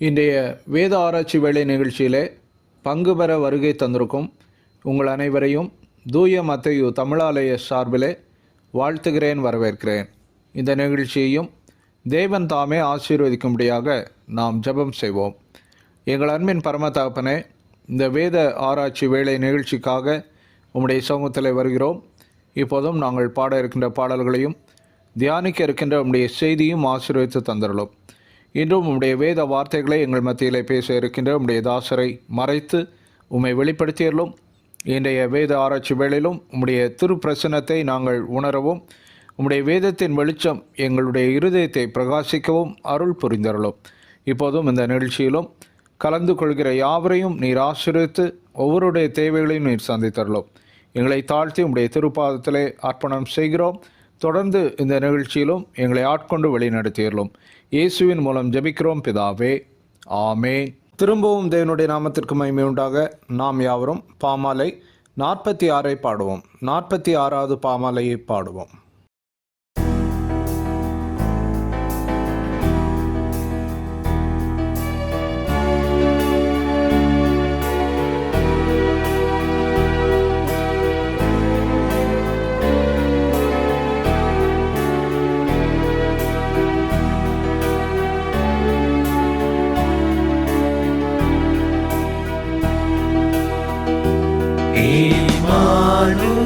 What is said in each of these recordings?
இன்றைய வேத ஆராய்ச்சி வேலை நிகழ்ச்சியிலே பங்கு பெற வருகை தந்திருக்கும் உங்கள் அனைவரையும் தூய மத்தேயு தமிழாலய சார்பிலே வாழ்த்துகிறேன், வரவேற்கிறேன். இந்த நிகழ்ச்சியையும் தேவன் தாமே ஆசீர்வதிக்கும்படியாக நாம் ஜெபம் செய்வோம். எங்கள் அன்பின் பரம தகப்பனே, இந்த வேத ஆராய்ச்சி வேலை நிகழ்ச்சிக்காக உம்முடைய சமூகத்தில் வருகிறோம். இப்போதும் நாங்கள் பாட இருக்கின்ற பாடல்களையும் தியானிக்க இருக்கின்ற உம்முடைய செய்தியும் ஆசீர்வதித்து தந்துள்ளோம். இன்றும் உம்முடைய வேத வார்த்தைகளை எங்கள் மத்தியிலே பேச இருக்கின்ற உம்முடைய தாசரை மறைத்து உம்மை வெளிப்படுத்தியலும், இன்றைய வேத ஆராய்ச்சி வேளையிலும் உம்முடைய திருப்பிரசன்னத்தை நாங்கள் உணரவும், உம்முடைய வேதத்தின் வெளிச்சம் எங்களுடைய இருதயத்தை பிரகாசிக்கவும் அருள் புரிந்தருளும். இப்போதும் இந்த நிகழ்ச்சியிலும் கலந்து கொள்கிற யாவரையும் நீர் ஆசீர்வதித்து ஒவ்வொருடைய தேவைகளையும் நீர் சந்தித்தருளும். எங்களை தாழ்த்தி உம்முடைய திருப்பாதத்திலே அர்ப்பணம் செய்கிறோம். தொடர்ந்து இந்த நிகழ்ச்சியிலும் எங்களை ஆட்கொண்டு வழிநடத்தியறலும். இயேசுவின் மூலம் ஜெபிக்கிறோம் பிதாவே, ஆமென். திரும்பவும் தேவனுடைய நாமத்திற்கு மகிமை உண்டாக. நாம் யாவரும் பாமாலை 46 பாடுவோம். 46வது பாமாலையை பாடுவோம்.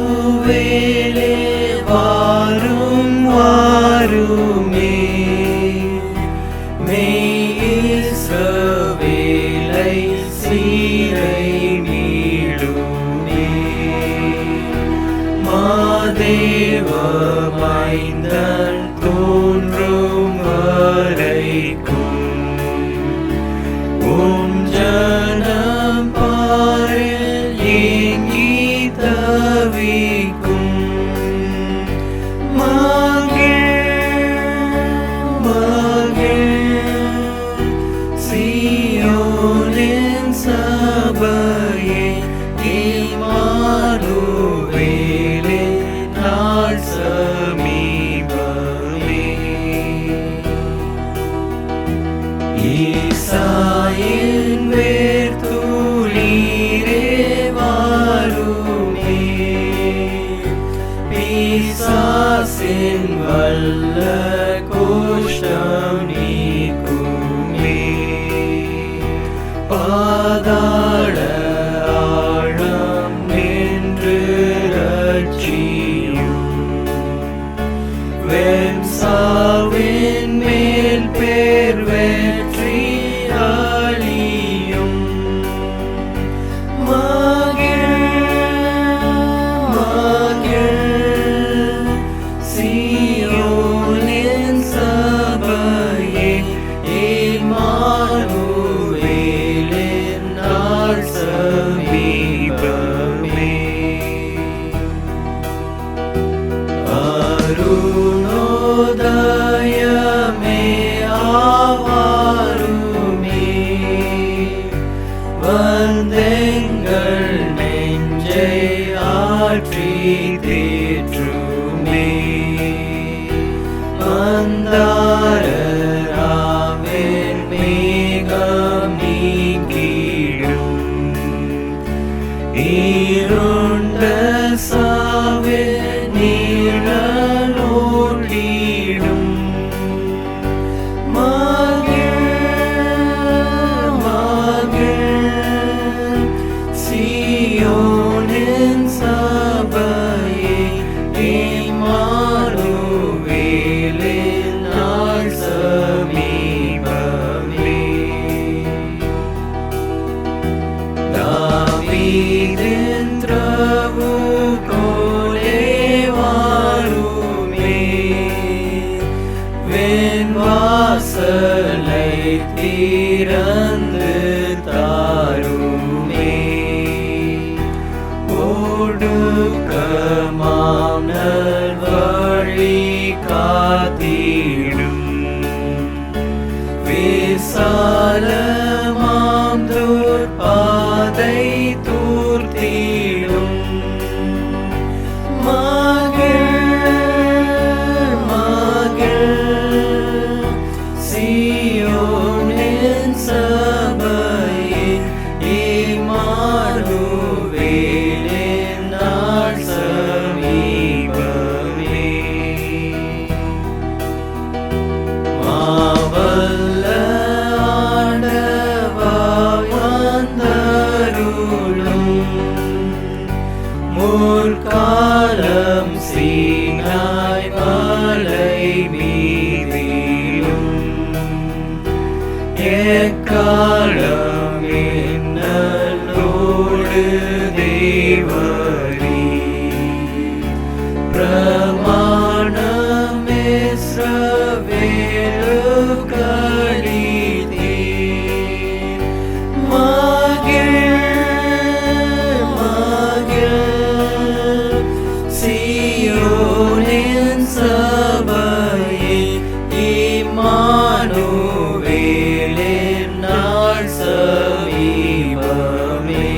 இம்மானுவேலே வாரும் வாருமே, மெய் இஸ்ரவேலை சீரை மீளுமே. மாதேவ மைந்தன் தோன்றும் வரைக்கும் உம் ஜனம் பாரில் ஏங்கி தவிக்கும். சீயோனின் சபையே, இம்மானுவேலே நாள் சமீபமே. ஈசாயின் வேர்த்துளீரே வாருமே, பிசாசின் வல்ல கோஷ்டம் நீக்குமே. பாதாள ஆழம் நின்று ரட்சியும், வெம்சாவின் மேல் பேர் வெற்றி அளியும். சீயோனின் சபையே, இம்மானுவேலே நாள் சமீபமே. அருணோதயமே ஆவாருமே, வந்தெங்கள் நெஞ்சை ஆற்றி தேற்றுமே. மந்தாரராவின் மேகம் நீங்கிடும், இருண்ட சாவின் நிழலோடிடும். சீயோனின் சபையே, இம்மானுவேலே நாள் சமீபமே. தாவீதின் திறவுகோலே வாருமே, வெண்வாசலை திறந்து தாருமே. ஒடுக்கமாம் நல்வழி காத்திடும், விசாலமாம் துர்பாதை தூர்த்திடும். மகிழ் சீயோனின் மீதிலும் எக்காலம் என்னோடு தேவரீ பிரமாணம் இஸ்ரவேலு கடிதே மகிழ் மகிழ் சீயோனின் சபையில் இம்மானுவேலின் நாள் சமீபமே.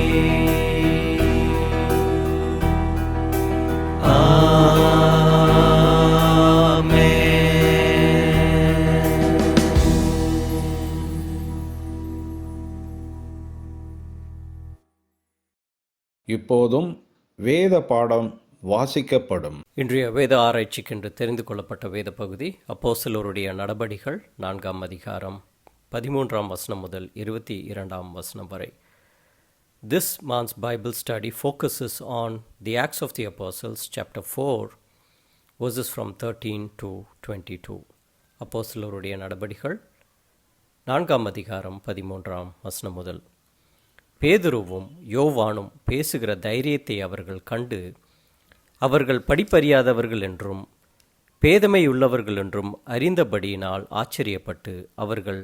இப்போதும் வேத பாடம் வாசிக்கப்படும். இன்றைய வேத ஆராய்ச்சிக்கென்று தெரிந்து கொள்ளப்பட்ட வேத பகுதி அப்போஸ்தலருடைய நடபடிகள் 4ஆம் அதிகாரம் 13ஆம் வசனம் முதல் 22ஆம் வசனம் வரை. This month's Bible study focuses on the Acts of the Apostles, chapter 4, verses from 13 to 22. அப்போஸ்தலருடைய நடபடிகள் 4ஆம் அதிகாரம் 13ஆம் வசனம் முதல். பேதுருவும் யோவானும் பேசுகிற தைரியத்தை அவர்கள் கண்டு, அவர்கள் படிப்பறியாதவர்கள் என்றும் பேதமையுள்ளவர்கள் என்றும் அறிந்தபடியினால் ஆச்சரியப்பட்டு, அவர்கள்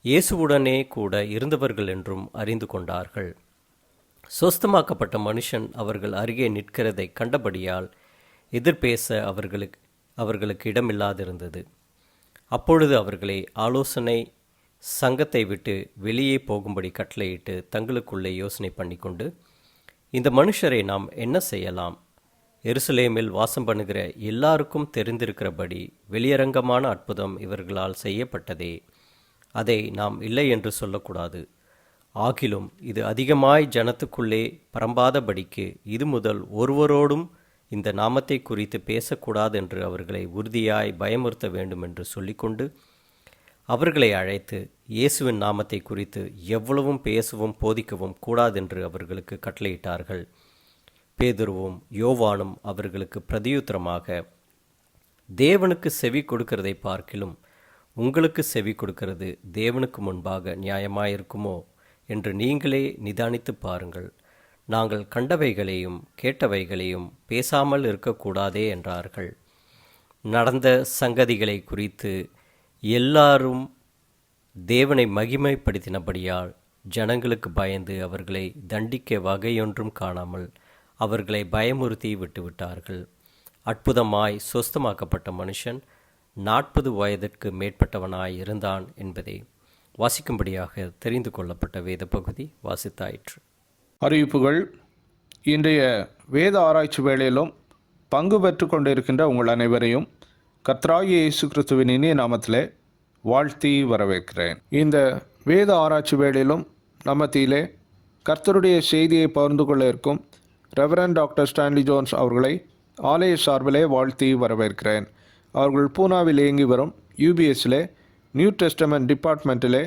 இயேசுவுடனே கூட இருந்தவர்கள் என்றும் அறிந்து கொண்டார்கள். சொஸ்தமாக்கப்பட்ட மனுஷன் அவர்கள் அருகே நிற்கிறதை கண்டபடியால் எதிர்பேச அவர்களுக்கு இடமில்லாதிருந்தது. அப்பொழுது அவர்களை ஆலோசனை சங்கத்தை விட்டு வெளியே போகும்படி கட்டளையிட்டு தங்களுக்குள்ளே யோசனை பண்ணிக்கொண்டு, இந்த மனுஷரை நாம் என்ன செய்யலாம்? எருசலேமில் வாசம் பண்ணுகிற எல்லாருக்கும் தெரிந்திருக்கிறபடி வெளியரங்கமான அற்புதம் இவர்களால் செய்யப்பட்டதே, அதை நாம் இல்லை என்று சொல்லக்கூடாது. ஆகிலும் இது அதிகமாய் ஜனத்துக்குள்ளே பரம்பாதபடிக்கு இது முதல் ஒருவரோடும் இந்த நாமத்தை குறித்து பேசக்கூடாது என்று அவர்களை உறுதியாய் பயமுறுத்த வேண்டும் என்று சொல்லிக்கொண்டு அவர்களை அழைத்து இயேசுவின் நாமத்தை குறித்து எவ்வளவும் பேசவும் போதிக்கவும் கூடாதென்று அவர்களுக்கு கட்டளையிட்டார்கள். பேதுருவும் யோவானும் அவர்களுக்கு பிரதியுத்தரமாக, தேவனுக்கு செவி கொடுக்கிறதை பார்க்கிலும் உங்களுக்கு செவி கொடுக்கிறது தேவனுக்கு முன்பாக நியாயமாயிருக்குமோ என்று நீங்களே நிதானித்து பாருங்கள். நாங்கள் கண்டவைகளையும் கேட்டவைகளையும் பேசாமல் இருக்கக்கூடாதே என்றார்கள். நடந்த சங்கதிகளை குறித்து எல்லாரும் தேவனை மகிமைப்படுத்தினபடியால் ஜனங்களுக்கு பயந்து அவர்களை தண்டிக்க வகையொன்றும் காணாமல் அவர்களை பயமுறுத்தி விட்டுவிட்டார்கள். அற்புதமாய் சொஸ்தமாக்கப்பட்ட மனுஷன் 40 வயதிற்கு மேற்பட்டவனாய் இருந்தான் என்பதை வாசிக்கும்படியாக தெரிந்து கொள்ளப்பட்ட வேத பகுதி வாசித்தாயிற்று. அறிவிப்புகள். இன்றைய வேத ஆராய்ச்சி வேளையிலும் பங்கு பெற்று கொண்டிருக்கின்ற உங்கள் அனைவரையும் கர்த்தராகிய இயேசு கிறிஸ்துவின் இனிய நாமத்திலே வாழ்த்தி வரவேற்கிறேன். இந்த வேத ஆராய்ச்சி வேளையிலும் நம்மத்திலே கர்த்தருடைய செய்தியை பகிர்ந்து கொள்ள இருக்கும் ரெவரண்ட் டாக்டர் ஸ்டான்லி ஜோன்ஸ் அவர்களை ஆலய சார்பிலே வாழ்த்தி வரவேற்கிறேன். அவர்கள் பூனாவில் இயங்கி வரும் யூபிஎஸ்சிலே நியூ டெஸ்டமெண்ட் டிபார்ட்மெண்ட்டிலே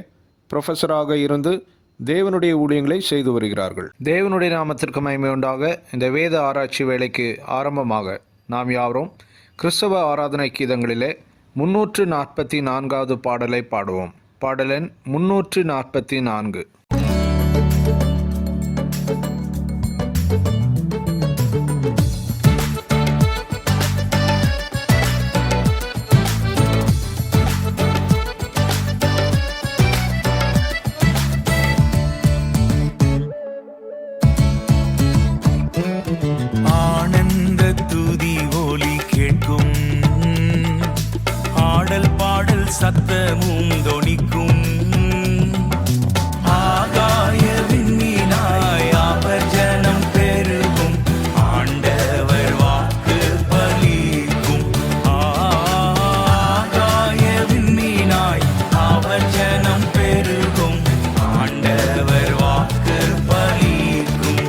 ப்ரொஃபஸராக இருந்து தேவனுடைய ஊழியங்களை செய்து வருகிறார்கள். தேவனுடைய நாமத்திற்கு மகிமை உண்டாக. இந்த வேத ஆராய்ச்சி வேலைக்கு ஆரம்பமாக நாம் யாவரும் கிறிஸ்தவ ஆராதனை கீதங்களிலே 344வது பாடலை பாடுவோம். பாடலெண் 344. சத்தமும் தொனிக்கும் ஆகாய விண்மீனாய் ஆபர்ஜனம் பெருகும் ஆண்டவர் வாக்கு பலிக்கும். ஆகாய விண்மீனாய் ஆபர்ஜனம் பெருகும் ஆண்டவர் வாக்கு பலிக்கும்.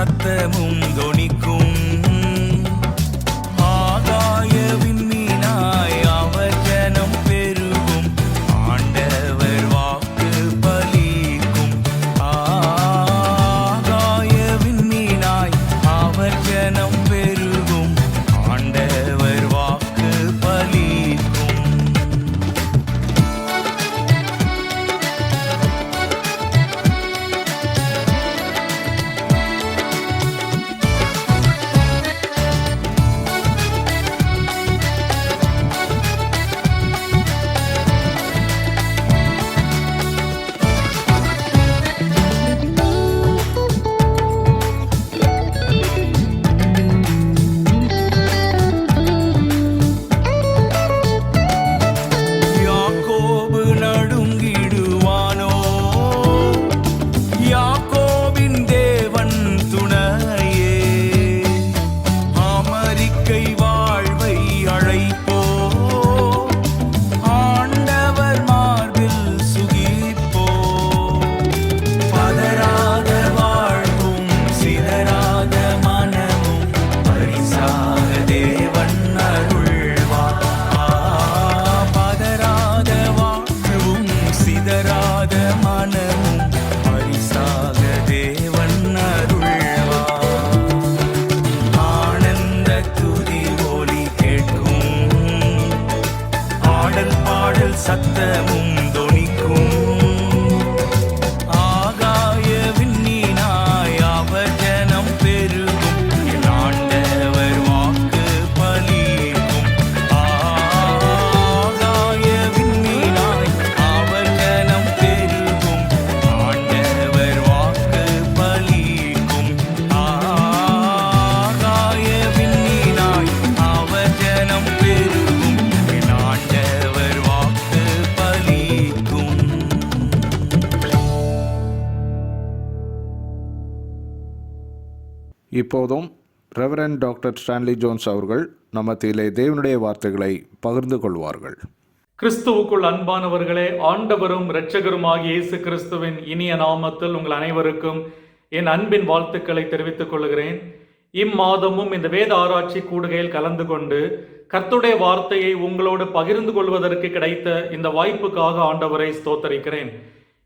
சத்தமும் தொனிக்கும். ஆகாய விண்மீனாய் அவர் ஜனம் பெருகும். ஆண்டவர் வாக்கு பலிக்கும். ஆகாய விண்மீனாய் அவர் ஜனம் பெருகும். ஆண்டவர் வாக்கு பலிக்கும். யாக்கோபு நடுங்கிடுவானோ? யாக்கோபின் தேவன் துணையே. அமெரிக்கை வாழ்வை அழைப்போ. ஆண்டவர் மார்பில் சுகிப்போ. பதறாத வாழ்வும் சிதறாத மனமும் பரிசாக தேவன் அருள்வார். பதறாத வாழ்வும் சிதறாத மனமும் பரிசாக தேவன் அருள்வார். ஆனந்த துதி ஒலி கேட்கும். ஆடல் பாடல் சத்தமும் தொனிக்கும். ஆகாய விண்மீனாய் அவர் ஜனம் பெருகும். என் ஆண்டவர் வாக்கு பலிக்கும். ஆகாய விண்மீனாய் அவர் ஜனம் பெருகும். ஆண்டவர் வாக்கு பலிக்கும். ஆகாய விண்மீனாய் அவர் ஜனம் பெருகும். என் ஆண்டவர் வாக்கு பலிக்கும். இப்போதும் ரெவரண்ட் டாக்டர் ஸ்டான்லி ஜோன்ஸ் அவர்கள் நம்ம மத்தியிலே தேவனுடைய வார்த்தைகளை பகிர்ந்து கொள்வார்கள். கிறிஸ்துவுக்குள் அன்பானவர்களே, ஆண்டவரும் இரட்சகருமாகிய இயேசு கிறிஸ்துவின் இனிய நாமத்தில் உங்கள் அனைவருக்கும் என் அன்பின் வாழ்த்துக்களை தெரிவித்துக் கொள்கிறேன். இம்மாதமும் இந்த வேத ஆராய்ச்சி கூடுகையில் கலந்து கொண்டு கர்த்தருடைய வார்த்தையை உங்களோடு பகிர்ந்து கொள்வதற்கு கிடைத்த இந்த வாய்ப்புக்காக ஆண்டவரை ஸ்தோத்தரிக்கிறேன்.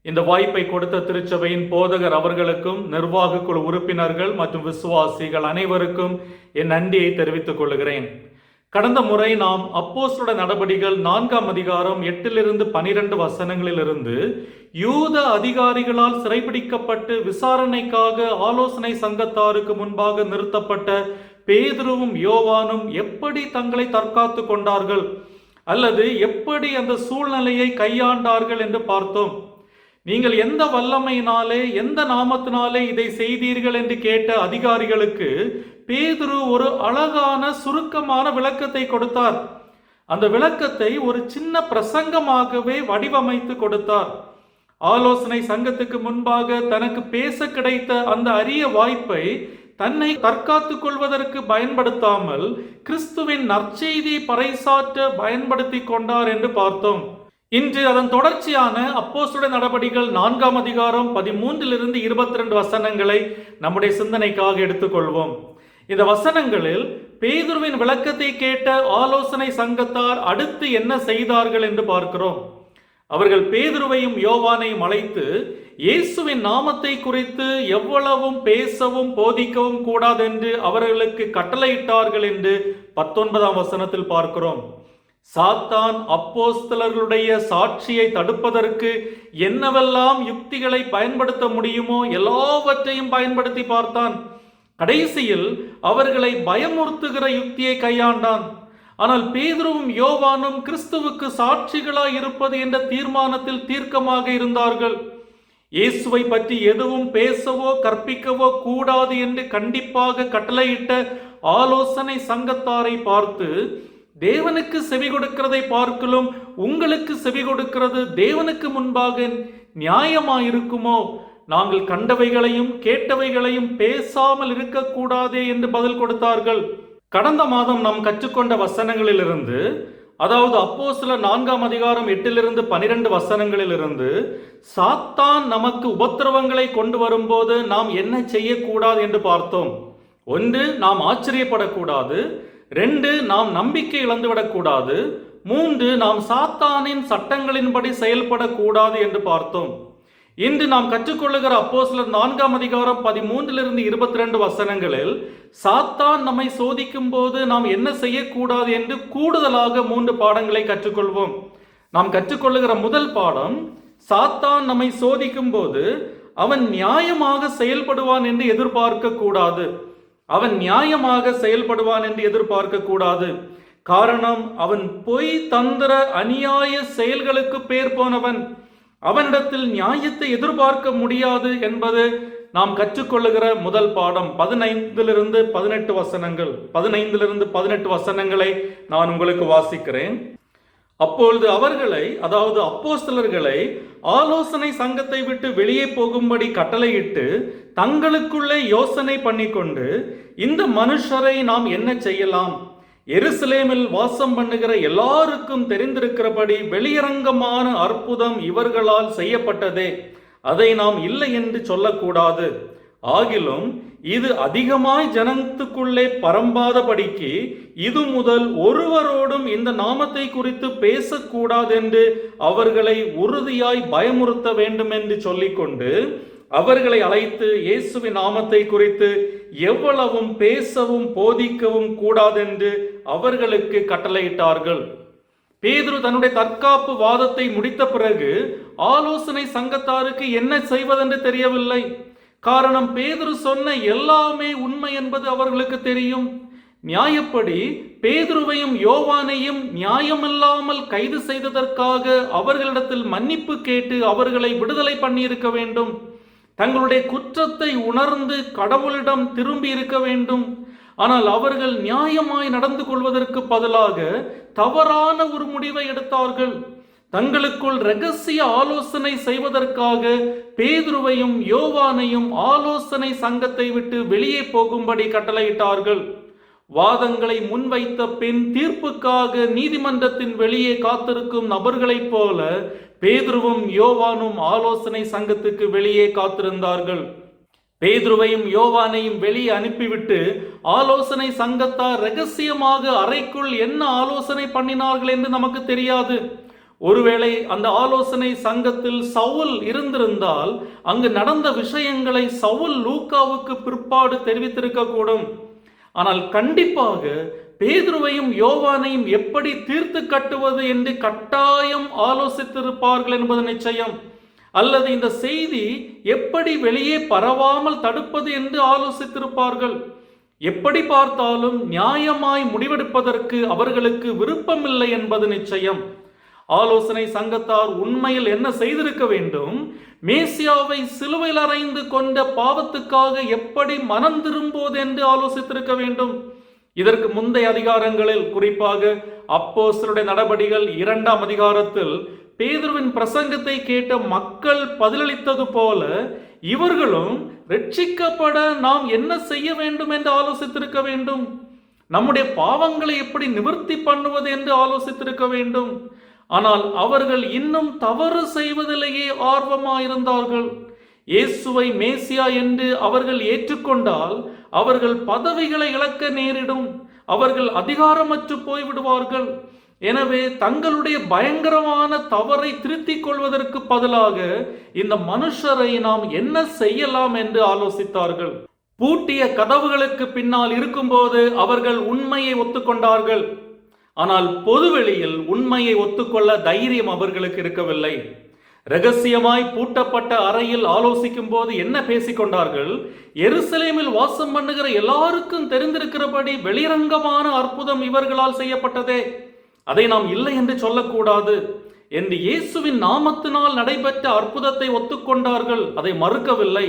இந்த வாய்ப்பை கொடுத்த திருச்சபையின் போதகர் அவர்களுக்கும், நிர்வாக குழு உறுப்பினர்கள் மற்றும் விசுவாசிகள் அனைவருக்கும் என் நன்றியை தெரிவித்துக் கொள்கிறேன். கடந்த முறை நாம் அப்போஸ்தலருடைய நடபடிகள் 4ஆம் அதிகாரம் 8-12 வசனங்களிலிருந்து யூத அதிகாரிகளால் சிறைபிடிக்கப்பட்டு விசாரணைக்காக ஆலோசனை சங்கத்தாருக்கு முன்பாக நிறுத்தப்பட்ட பேதுருவும் யோவானும் எப்படி தங்களை தற்காத்து கொண்டார்கள் அல்லது எப்படி அந்த சூழ்நிலையை கையாண்டார்கள் என்று பார்த்தோம். நீங்கள் எந்த வல்லமையினாலே, எந்த நாமத்தினாலே இதை செய்தீர்கள் என்று கேட்ட அதிகாரிகளுக்கு பேதுரு ஒரு அழகான சுருக்கமான விளக்கத்தை கொடுத்தார். அந்த விளக்கத்தை ஒரு சின்ன பிரசங்கமாகவே வடிவமைத்து கொடுத்தார். ஆலோசனை சங்கத்துக்கு முன்பாக தனக்கு பேச கிடைத்த அந்த அரிய வாய்ப்பை தன்னை தற்காத்துக் கொள்வதற்கு பயன்படுத்தாமல் கிறிஸ்துவின் நற்செய்தியை பறைசாற்ற பயன்படுத்தி கொண்டார் என்று பார்த்தோம். இன்று அதன் தொடர்ச்சியான அப்போஸ்தலருடைய நடபடிகள் 4ஆம் அதிகாரம் 13-22 வசனங்களை நம்முடைய சிந்தனைக்காக எடுத்துக்கொள்வோம். இந்த வசனங்களில் பேதுருவின் விளக்கத்தை கேட்ட ஆலோசனை சங்கத்தார் அடுத்து என்ன செய்தார்கள் என்று பார்க்கிறோம். அவர்கள் பேதுருவையும் யோவானையும் அழைத்து இயேசுவின் நாமத்தை குறித்து எவ்வளவும் பேசவும் போதிக்கவும் கூடாதென்று அவர்களுக்கு கட்டளையிட்டார்கள் என்று 19ஆம் வசனத்தில் பார்க்கிறோம். சாத்தான் அப்போஸ்தலர்களுடைய சாட்சியை தடுப்பதற்கு என்னவெல்லாம் யுக்திகளை பயன்படுத்த முடியுமோ எல்லாவற்றையும் பயன்படுத்தி பார்த்தான். கடைசியில் அவர்களை பயமுறுத்துகிற யுக்தியை கையாண்டான். ஆனால் பேதுருவும் யோவானும் கிறிஸ்துவுக்கு சாட்சிகளாய் இருப்பது என்ற தீர்மானத்தில் தீர்க்கமாக இருந்தார்கள். இயேசுவை பற்றி எதுவும் பேசவோ கற்பிக்கவோ கூடாது என்று கண்டிப்பாக கட்டளையிட்ட ஆலோசனை சங்கத்தாரை பார்த்து, தேவனுக்கு செவி கொடுக்கிறதை பார்க்கலும் உங்களுக்கு செவி கொடுக்கிறது தேவனுக்கு முன்பாக நியாயமாயிருக்குமோ? நாங்கள் கண்டவைகளையும் கேட்டவைகளையும் பேசாமல் இருக்கக்கூடாதே என்று பதில் கொடுத்தார்கள். கடந்த மாதம் நாம் கற்றுக்கொண்ட வசனங்களிலிருந்து அதாவது அப்போஸ்தலர் 4ஆம் அதிகாரம் 8 12 வசனங்களிலிருந்து சாத்தான் நமக்கு உபத்திரவங்களை கொண்டு வரும்போது நாம் என்ன செய்யக்கூடாது என்று பார்த்தோம். 1, நாம் ஆச்சரியப்படக்கூடாது. 2, நாம் நம்பிக்கை இழந்துவிடக்கூடாது. 3, நாம் சாத்தானின் சட்டங்களின்படி செயல்படக்கூடாது என்று பார்த்தோம். இன்று நாம் கற்றுக்கொள்ளுகிற அப்போஸ்தலர் 4ஆம் அதிகாரம் 13 22 வசனங்களில் சாத்தான் நம்மை சோதிக்கும் போது நாம் என்ன செய்யக்கூடாது என்று கூடுதலாக 3 பாடங்களை கற்றுக்கொள்வோம். நாம் கற்றுக்கொள்ளுகிற முதல் பாடம், சாத்தான் நம்மை சோதிக்கும் போது அவன் நியாயமாக செயல்படுவான் என்று எதிர்பார்க்க கூடாது. அவன் நியாயமாக செயல்படுவான் என்று எதிர்பார்க்க கூடாது. காரணம், அவன் பொய், தந்திர, அநியாய செயல்களுக்கு பேர் போனவன். அவனிடத்தில் நியாயத்தை எதிர்பார்க்க முடியாது என்பது நாம் கற்றுக்கொள்ளுகிற முதல் பாடம். 15 18 வசனங்கள், 15 18 வசனங்களை நான் உங்களுக்கு வாசிக்கிறேன். அப்பொழுது அவர்களை, அதாவது அப்போஸ்தலர்களை, ஆலோசனை சங்கத்தை விட்டு வெளியே போகும்படி கட்டளையிட்டு தங்களுக்குள்ளே யோசனை பண்ணிக்கொண்டு, இந்த மனுஷரை நாம் என்ன செய்யலாம்? எருசலேமில் வாசம் பண்ணுகிற எல்லாருக்கும் தெரிந்திருக்கிறபடி வெளியரங்கமான அற்புதம் இவர்களால் செய்யப்பட்டதே, அதை நாம் இல்லை என்று சொல்லக்கூடாது. ஆகிலும் இது அதிகமாய் ஜனத்துக்குள்ளே பரம்பாதபடிக்கு இது முதல் ஒருவரோடும் இந்த நாமத்தை குறித்து பேசக்கூடாதென்று அவர்களை உறுதியாய் பயமுறுத்த வேண்டும் என்று சொல்லிக்கொண்டு அவர்களை அழைத்து இயேசுவின் நாமத்தை குறித்து எவ்வளவும் பேசவும் போதிக்கவும் கூடாதென்று அவர்களுக்கு கட்டளையிட்டார்கள். பேதுரு தன்னுடைய தற்காப்பு வாதத்தை முடித்த பிறகு ஆலோசனை சங்கத்தாருக்கு என்ன செய்வதென்று தெரியவில்லை. காரணம், பேதுரு சொன்ன எல்லாமே உண்மை என்பது அவர்களுக்கு தெரியும். நியாயப்படி பேதுருவையும் யோவானையும் நியாயமில்லாமல் கைது செய்ததற்காக அவர்களிடத்தில் மன்னிப்பு கேட்டு அவர்களை விடுதலை பண்ணியிருக்க வேண்டும். தங்களுடைய குற்றத்தை உணர்ந்து கடவுளிடம் திரும்பி இருக்க வேண்டும். ஆனால் அவர்கள் நியாயமாய் நடந்து கொள்வதற்கு பதிலாக தவறான ஒரு முடிவை எடுத்தார்கள். தங்களுக்குள் இரகசிய ஆலோசனை செய்வதற்காக பேதுருவையும் யோவானையும் ஆலோசனை சங்கத்தை விட்டு வெளியே போகும்படி கட்டளையிட்டார்கள். வாதங்களை முன்வைத்த பின் தீர்ப்புக்காக நீதிமன்றத்தின் வெளியே காத்திருக்கும் நபர்களைப் போல பேதுருவும் யோவானும் ஆலோசனை சங்கத்துக்கு வெளியே காத்திருந்தார்கள். பேதுருவையும் யோவானையும் வெளியே அனுப்பிவிட்டு ஆலோசனை சங்கத்தார் இரகசியமாக அறைக்குள் என்ன ஆலோசனை பண்ணினார்கள் என்று நமக்கு தெரியாது. ஒருவேளை அந்த ஆலோசனை சங்கத்தில் சவுல் இருந்திருந்தால் அங்கு நடந்த விஷயங்களை சவுல் லூக்காவுக்கு பிற்பாடு தெரிவித்திருக்க கூடும். ஆனால் கண்டிப்பாக பேதுருவையும் யோவானையும் எப்படி தீர்த்து கட்டுவது என்று கட்டாயம் ஆலோசித்திருப்பார்கள் என்பது நிச்சயம். அல்லது இந்த செய்தி எப்படி வெளியே பரவாமல் தடுப்பது என்று ஆலோசித்திருப்பார்கள். எப்படி பார்த்தாலும் நியாயமாய் முடிவெடுப்பதற்கு அவர்களுக்கு விருப்பமில்லை என்பது நிச்சயம். ஆலோசனை சங்கத்தார் உண்மையில் என்ன செய்திருக்க வேண்டும்? மேசியாவை சிலுவையில் அறைந்து கொண்ட பாவத்துக்காக எப்படி மனம் திரும்புவது என்று ஆலோசித்திருக்க வேண்டும். இதற்கு முந்தைய அதிகாரங்களில், குறிப்பாக அப்போஸ்தலருடைய நடபடிகள் 2ஆம் அதிகாரத்தில் பேதுருவின் பிரசங்கத்தை கேட்ட மக்கள் பதிலளித்தது போல இவர்களும் ரட்சிக்கப்பட நாம் என்ன செய்ய வேண்டும் என்று ஆலோசித்திருக்க வேண்டும். நம்முடைய பாவங்களை எப்படி நிவர்த்தி பண்ணுவது என்று ஆலோசித்திருக்க வேண்டும். ஆனால் அவர்கள் இன்னும் தவறு செய்வதிலேயே ஆர்வமாயிருந்தார்கள். இயேசுவை மேசியா என்று அவர்கள் ஏற்றுக்கொண்டால் அவர்கள் பதவிகளை இழக்க நேரிடும். அவர்கள் அதிகாரமற்று போய்விடுவார்கள். எனவே தங்களுடைய பயங்கரமான தவறை திருத்திக் கொள்வதற்கு பதிலாக இந்த மனுஷரை நாம் என்ன செய்யலாம் என்று ஆலோசித்தார்கள். பூட்டிய கதவுகளுக்கு பின்னால் இருக்கும்போது அவர்கள் உண்மையை ஒத்துக்கொண்டார்கள். ஆனால் பொதுவெளியில் உண்மையை ஒத்துக்கொள்ள தைரியம் அவர்களுக்கு இருக்கவில்லை. இரகசியமாய் பூட்டப்பட்ட அறையில் ஆலோசிக்கும் போது என்ன பேசிக்கொண்டார்கள்? எருசலேமில் வாசம் பண்ணுகிற எல்லாருக்கும் தெரிந்திருக்கிறபடி வெளிரங்கமான அற்புதம் இவர்களால் செய்யப்பட்டதே, அதை நாம் இல்லை என்று சொல்லக்கூடாது என்று இயேசுவின் நாமத்தினால் நடைபெற்ற அற்புதத்தை ஒத்துக்கொண்டார்கள். அதை மறுக்கவில்லை.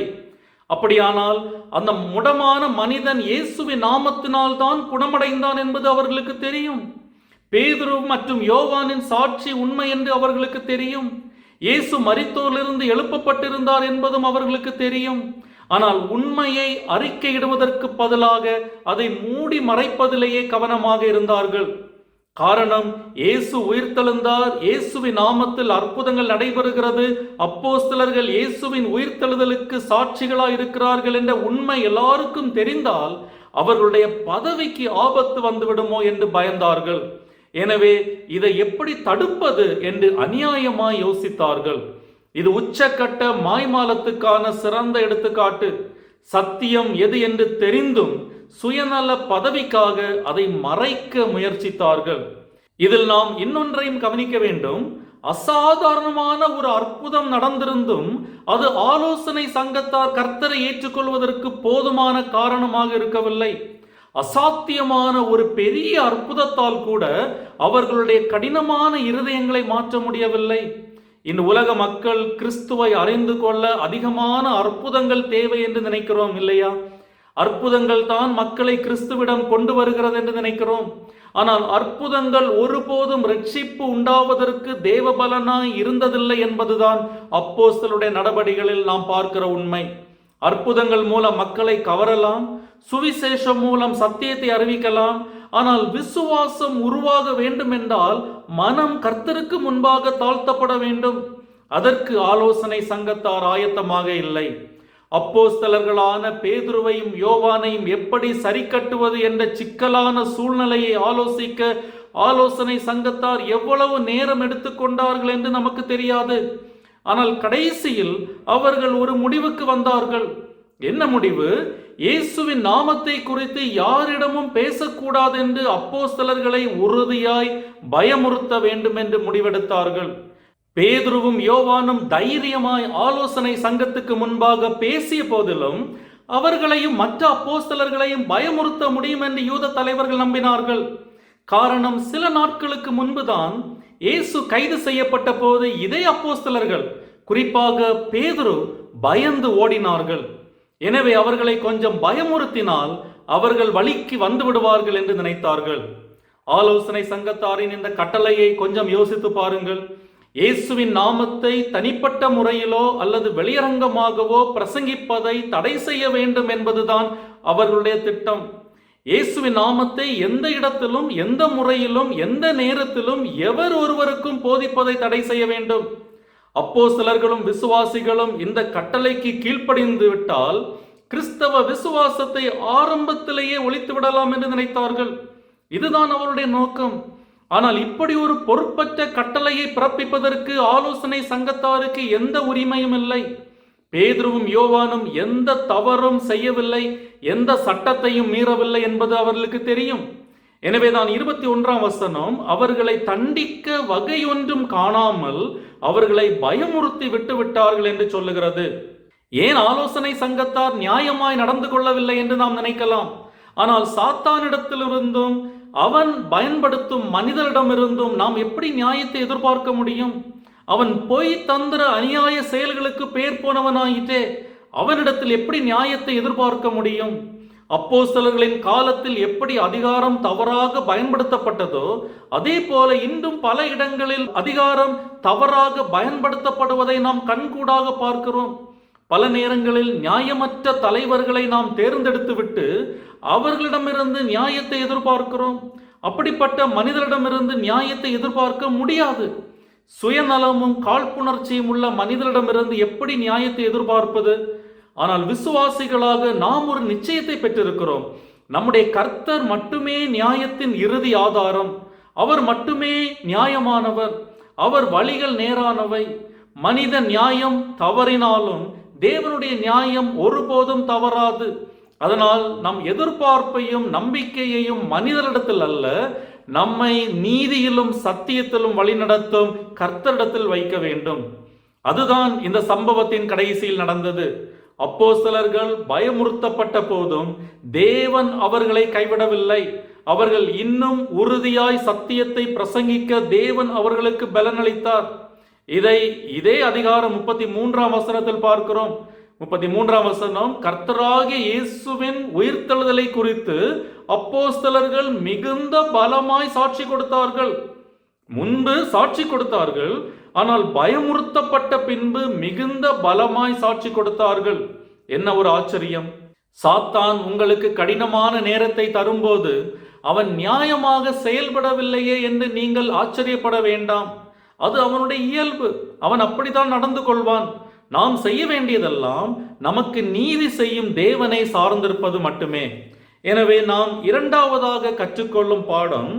அப்படியானால் அந்த முடமான மனிதன் இயேசுவின் நாமத்தினால் தான் குணமடைந்தான் என்பது அவர்களுக்கு தெரியும். பேதுரு மற்றும் யோவானின் சாட்சி உண்மை என்று அவர்களுக்கு தெரியும். இயேசு மரித்தோரிலிருந்து எழுப்பப்பட்டிருந்தார் என்பதும் அவர்களுக்கு தெரியும். ஆனால் உண்மையை அறிக்கையிடுவதற்கு பதிலாக அதை மூடி மறைப்பதிலேயே கவனமாக இருந்தார்கள். காரணம், இயேசு உயிர்த்தெழுந்தார், இயேசுவின் நாமத்தில் அற்புதங்கள் நடைபெறுகிறது, அப்போஸ்தலர்கள் இயேசுவின் உயிர்த்தெழுதலுக்கு சாட்சிகளாய் இருக்கிறார்கள் என்ற உண்மை எல்லாருக்கும் தெரிந்தால் அவர்களுடைய பதவிக்கு ஆபத்து வந்துவிடுமோ என்று பயந்தார்கள். எனவே இதை எப்படி தடுப்பது என்று அநியாயமாய் யோசித்தார்கள். இது உச்சக்கட்ட மாய்மாலத்துக்கான சிறந்த எடுத்துக்காட்டு. சத்தியம் எது என்று தெரிந்தும் சுயநல பதவிக்காக அதை மறைக்க முயற்சித்தார்கள். இதில் நாம் இன்னொன்றையும் கவனிக்க வேண்டும். அசாதாரணமான ஒரு அற்புதம் நடந்திருந்தும் அது ஆலோசனை சங்கத்தார் கர்த்தரை ஏற்றுக்கொள்வதற்கு போதுமான காரணமாக இருக்கவில்லை. அசாத்தியமான ஒரு பெரிய அற்புதத்தால் கூட அவர்களுடைய கடினமான இருதயங்களை மாற்ற முடியவில்லை. இந்த உலக மக்கள் கிறிஸ்துவை அறிந்து கொள்ள அதிகமான அற்புதங்கள் தேவை என்று நினைக்கிறோம் இல்லையா? அற்புதங்கள் தான் மக்களை கிறிஸ்துவிடம் கொண்டு வருகிறது என்று நினைக்கிறோம். ஆனால் அற்புதங்கள் ஒருபோதும் ரட்சிப்பு உண்டாவதற்கு தேவபலனாய் இருந்ததில்லை என்பதுதான் அப்போஸ்தலருடைய நடபடிகளில் நாம் பார்க்கிற உண்மை. அற்புதங்கள் மூலம் மக்களை கவரலாம், சுவிசேஷம் மூலம் சத்தியத்தை அறிவிக்கலாம். ஆனால் விசுவாசம் உருவாக வேண்டும் என்றால் மனம் கர்த்தருக்கு முன்பாக தாழ்த்தப்பட வேண்டும். அதற்கு ஆலோசனை சங்கத்தார் ஆயத்தமாக இல்லை. அப்போஸ்தலர்களான பேதுருவையும் யோவானையும் எப்படி சரி கட்டுவது என்ற சிக்கலான சூழ்நிலையை ஆலோசிக்க ஆலோசனை சங்கத்தார் எவ்வளவு நேரம் எடுத்துக்கொண்டார்கள் என்று நமக்கு தெரியாது. ஆனால் கடைசியில் அவர்கள் ஒரு முடிவுக்கு வந்தார்கள். என்ன முடிவு? இயேசுவின் நாமத்தை குறித்து யாரிடமும் பேசக்கூடாது என்று அப்போஸ்தலர்களை உறுதியாய் பயமுறுத்த வேண்டும் என்று முடிவெடுத்தார்கள். பேதுருவும் யோவானும் தைரியமாய் ஆலோசனை சங்கத்துக்கு முன்பாக பேசிய போதிலும் அவர்களையும் மற்ற அப்போஸ்தலர்களையும் பயமுறுத்த முடியும் என்று யூத தலைவர்கள் நம்பினார்கள். காரணம், சில நாட்களுக்கு முன்புதான் இயேசு கைது செய்யப்பட்ட போது இதே அப்போஸ்தலர்கள், குறிப்பாக பேதுரு, பயந்து ஓடினார்கள். எனவே அவர்களை கொஞ்சம் பயமுறுத்தினால் அவர்கள் வழிக்கு வந்து விடுவார்கள் என்று நினைத்தார்கள். ஆலோசனை சங்கத்தாரின் இந்த கட்டளையை கொஞ்சம் யோசித்து பாருங்கள். இயேசுவின் நாமத்தை தனிப்பட்ட முறையிலோ அல்லது வெளியரங்கமாகவோ பிரசங்கிப்பதை தடை செய்ய வேண்டும் என்பதுதான் அவர்களுடைய திட்டம். இயேசுவின் நாமத்தை எந்த இடத்திலும், எந்த முறையிலும், எந்த நேரத்திலும் எவர் ஒருவருக்கும் போதிப்பதை தடை செய்ய வேண்டும். அப்போஸ்தலர்களும் விசுவாசிகளும் இந்த கட்டளைக்கு கீழ்ப்படிந்து விட்டால் கிறிஸ்தவ விசுவாசத்தை ஆரம்பத்திலேயே ஒழித்து விடலாம் என்று நினைத்தார்கள். இதுதான் அவருடைய நோக்கம். ஆனால் இப்படி ஒரு பொறுப்பற்ற கட்டளையை பிறப்பிப்பதற்கு ஆலோசனை சங்கத்தாருக்கு எந்த உரிமையும் இல்லை. பேதுருவும் யோவானும் எந்த தவறும் செய்யவில்லை, எந்த சட்டத்தையும் மீறவில்லை என்பது அவர்களுக்கு தெரியும். எனவேதான் 21ஆம் வசனம் அவர்களை தண்டிக்க வகையொன்றும் காணாமல் அவர்களை பயமுறுத்தி விட்டுவிட்டார்கள் என்று சொல்லுகிறது. ஏன் ஆலோசனை சங்கத்தார் நியாயமாய் நடந்து கொள்ளவில்லை என்று நாம் நினைக்கலாம். ஆனால் சாத்தானிடத்திலிருந்தும் அவன் பயன்படுத்தும் மனிதரிடமிருந்தும் நாம் எப்படி நியாயத்தை எதிர்பார்க்க முடியும்? அவன் பொய் தந்திர அநியாய செயல்களுக்கு பேர் போனவனாயிட்டே, அவனிடத்தில் எப்படி நியாயத்தை எதிர்பார்க்க முடியும்? அப்போஸ்தலர்களின் காலத்தில் எப்படி அதிகாரம் தவறாக பயன்படுத்தப்பட்டதோ அதே போல இன்றும் பல இடங்களில் அதிகாரம் தவறாக பயன்படுத்தப்படுவதை நாம் கண்கூடாக பார்க்கிறோம். பல நேரங்களில் நியாயமற்ற தலைவர்களை நாம் தேர்ந்தெடுத்து விட்டு அவர்களிடமிருந்து நியாயத்தை எதிர்பார்க்கிறோம். அப்படிப்பட்ட மனிதரிடமிருந்து நியாயத்தை எதிர்பார்க்க முடியாது. சுயநலமும் காழ்ப்புணர்ச்சியும் உள்ள மனிதரிடமிருந்து எப்படி நியாயத்தை எதிர்பார்ப்பது? ஆனால் விசுவாசிகளாக நாம் ஒரு நிச்சயத்தை பெற்றிருக்கிறோம். நம்முடைய கர்த்தர் மட்டுமே நியாயத்தின் இறுதி ஆதாரம். அவர் மட்டுமே நியாயமானவர். அவர் வழிகள் நேரானவை. மனித நியாயம் தவறினாலும் தேவனுடைய நியாயம் ஒருபோதும் தவறாது. அதனால் நம் எதிர்பார்ப்பையும் நம்பிக்கையையும் மனிதரிடத்தில் அல்ல, நம்மை நீதியிலும் சத்தியத்திலும் வழிநடத்தும் கர்த்தரிடத்தில் வைக்க வேண்டும். அதுதான் இந்த சம்பவத்தின் கடைசியில் நடந்தது. அப்போஸ்தலர்கள் பயமுறுத்தப்பட்ட போதும் தேவன் அவர்களை கைவிடவில்லை. அவர்கள் இன்னும் உறுதியாய் சத்தியத்தை பிரசங்கிக்க தேவன் அவர்களுக்கு பலனளித்தார். இதே அதிகாரம் 33ஆம் வசனத்தில் பார்க்கிறோம். 33ஆம் வசனம், கர்த்தராகிய இயேசுவின் உயிர்த்தெழுதலை குறித்து அப்போஸ்தலர்கள் மிகுந்த பலமாய் சாட்சி கொடுத்தார்கள். முன்பு சாட்சி கொடுத்தார்கள், ஆனால் பயமுறுத்தப்பட்ட பின்பு மிகுந்த பலமாய் சாட்சி கொடுத்தார்கள். என்ன ஒரு ஆச்சரியம்! சாத்தான் உங்களுக்கு கடினமான நேரத்தை தரும்போது அவன் நியாயமாக செயல்படவில்லையே என்று நீங்கள் ஆச்சரியப்பட வேண்டாம். அது அவனுடைய இயல்பு. அவன் அப்படித்தான் நடந்து கொள்வான். நாம் செய்ய வேண்டியதெல்லாம் நமக்கு நீதி செய்யும் தேவனை சார்ந்திருப்பது மட்டுமே. எனவே நாம் இரண்டாவதாக கற்றுக்கொள்ளும் பாடம்,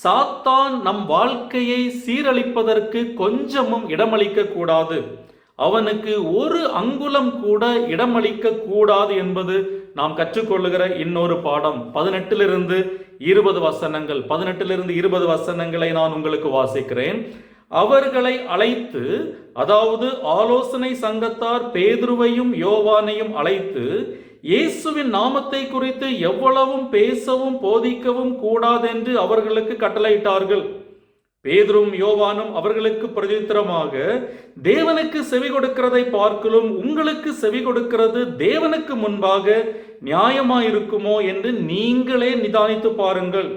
சாத்தான் நம் வாழ்க்கையை சீரழிப்பதற்கு கொஞ்சமும் இடமளிக்க கூடாது. அவனுக்கு ஒரு அங்குலம் கூட இடமளிக்க கூடாது என்பது நாம் கற்றுக்கொள்ளுகிற இன்னொரு பாடம். 18 20 வசனங்களை நான் உங்களுக்கு வாசிக்கிறேன். அவர்களை அழைத்து, அதாவது ஆலோசனை சங்கத்தார் பேதுருவையும் யோவானையும் அழைத்து, இயேசுவின் நாமத்தை குறித்து எவ்வளவும் பேசவும் போதிக்கவும் கூடாதென்று அவர்களுக்கு கட்டளையிட்டார்கள். பேதுரும் யோவானும் அவர்களுக்கு பிரதித்திரமாக, தேவனுக்கு செவி கொடுக்கிறதை பார்க்கலும் உங்களுக்கு செவி கொடுக்கிறது தேவனுக்கு முன்பாக நியாயமாயிருக்குமோ என்று நீங்களே நிதானித்து பாருங்கள்.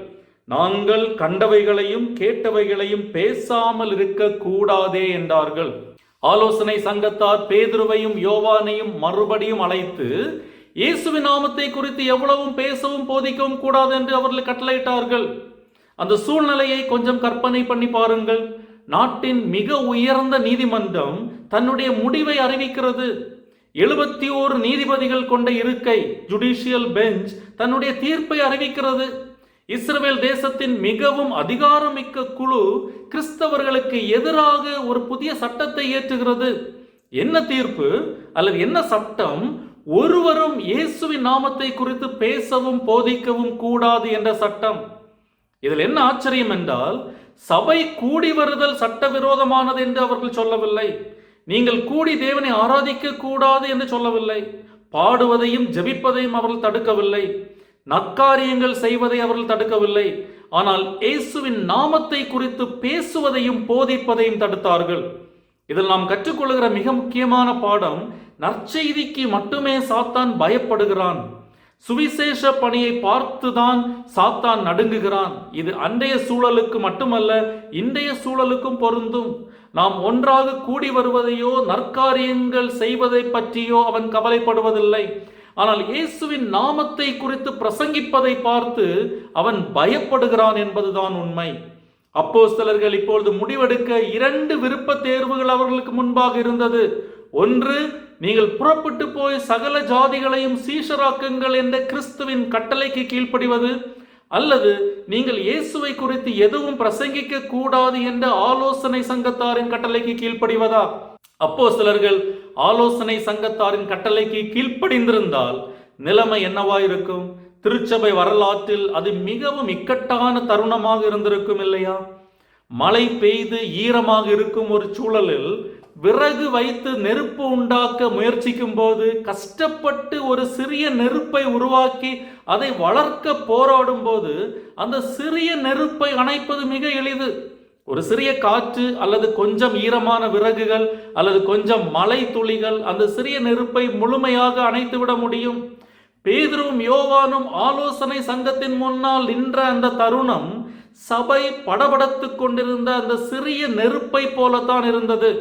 நாங்கள் கண்டவைகளையும் கேட்டவைகளையும் பேசாமல் இருக்க கூடாதே என்றார்கள். ஆலோசனை சங்கத்தார் பேதுருவையும் யோவானையும் மறுபடியும் அழைத்து, இயேசுவின் நாமத்தை குறித்து எவ்வளவும் பேசவும் போதிக்கவும் கூடாது என்று அவர்கள் கட்டளையிட்டார்கள். அந்த சூழ்நிலையை கொஞ்சம் கற்பனை பண்ணி பாருங்கள். நாட்டின் மிக உயர்ந்த நீதிமன்றம் தன்னுடைய முடிவை அறிவிக்கிறது. 71 நீதிபதிகள் கொண்ட இருக்கை, ஜுடிஷியல் பெஞ்ச், தன்னுடைய தீர்ப்பை அறிவிக்கிறது. இஸ்ரவேல் தேசத்தின் மிகவும் அதிகாரமிக்க குழு கிறிஸ்தவர்களுக்கு எதிராக ஒரு புதிய சட்டத்தை இயற்றுகிறது. என்ன தீர்ப்பு அல்லது என்ன சட்டம்? ஒருவரும் இயேசுவின் நாமத்தை குறித்து பேசவும் போதிக்கவும் கூடாது என்ற சட்டம். இதில் என்ன ஆச்சரியம் என்றால், சபை கூடி வருதல் சட்டவிரோதமானது என்று அவர்கள் சொல்லவில்லை. நீங்கள் கூடி தேவனை ஆராதிக்க கூடாது என்று சொல்லவில்லை. பாடுவதையும் ஜெபிப்பதையும் அவர்கள் தடுக்கவில்லை. நற்காரியங்கள் செய்வதை அவர்கள் தடுக்கவில்லை. ஆனால் இயேசுவின் நாமத்தை குறித்து பேசுவதையும் போதிப்பதையும் தடுத்தார்கள். இதில் நாம் கற்றுக்கொள்கிற மிக முக்கியமான பாடம், நற்செய்திக்கு மட்டுமே சாத்தான் பயப்படுகிறான். சுவிசேஷ பணியை பார்த்துதான் சாத்தான் நடுங்குகிறான். இது அன்றைய சூழலுக்கு மட்டுமல்ல, இன்றைய சூழலுக்கும் பொருந்தும். நாம் ஒன்றாக கூடி வருவதையோ நற்காரியங்கள் செய்வதை பற்றியோ அவன் கவலைப்படுவதில்லை. ஆனால் இயேசுவின் நாமத்தை குறித்து பிரசங்கிப்பதை பார்த்து அவன் பயப்படுகிறான் என்பதுதான் உண்மை. அப்போஸ்தலர்கள் இப்பொழுது முடிவெடுக்க 2 விருப்ப தேர்வுகள் அவர்களுக்கு முன்பாக இருந்தது. ஒன்று, நீங்கள் புறப்பட்டு போய் சகல ஜாதிகளையும் சீஷராக்குங்கள் என்ற கிறிஸ்துவின் கட்டளைக்கு கீழ்ப்படிவது, அல்லது நீங்கள் இயேசுவை குறித்து எதுவும் பிரசங்கிக்க கூடாது என்ற ஆலோசனை சங்கத்தாரின் கட்டளைக்கு கீழ்ப்படிவதா? அப்போஸ்தலர்கள் ஆலோசனை சங்கத்தாரின் கட்டளைக்கு கீழ்ப்படிந்திருந்தால் நிலைமை என்னவாயிருக்கும்? திருச்சபை வரலாற்றில் அது மிகவும் இக்கட்டான தருணமாக இருந்திருக்கும் இல்லையா? மழை பெய்து ஈரமாக இருக்கும் ஒரு சூழலில் விறகு வைத்து நெருப்பு உண்டாக்க முயற்சிக்கும் போது கஷ்டப்பட்டு ஒரு சிறிய நெருப்பை உருவாக்கி அதை வளர்க்க போராடும் போது அந்த சிறிய நெருப்பை அணைப்பது மிக எளிது. ஒரு சிறிய காற்று அல்லது கொஞ்சம் ஈரமான விறகுகள் அல்லது கொஞ்சம் மழை துளிகள் அந்த சிறிய நெருப்பை முழுமையாக அணைத்துவிட முடியும். பேதுருவும் யோவானும் ஆலோசனை சங்கத்தின் முன்னால் நின்ற அந்த தருணம் சபை படபடத்து கொண்டிருந்த அந்த சிறிய நெருப்பை போலத்தான் இருந்தது.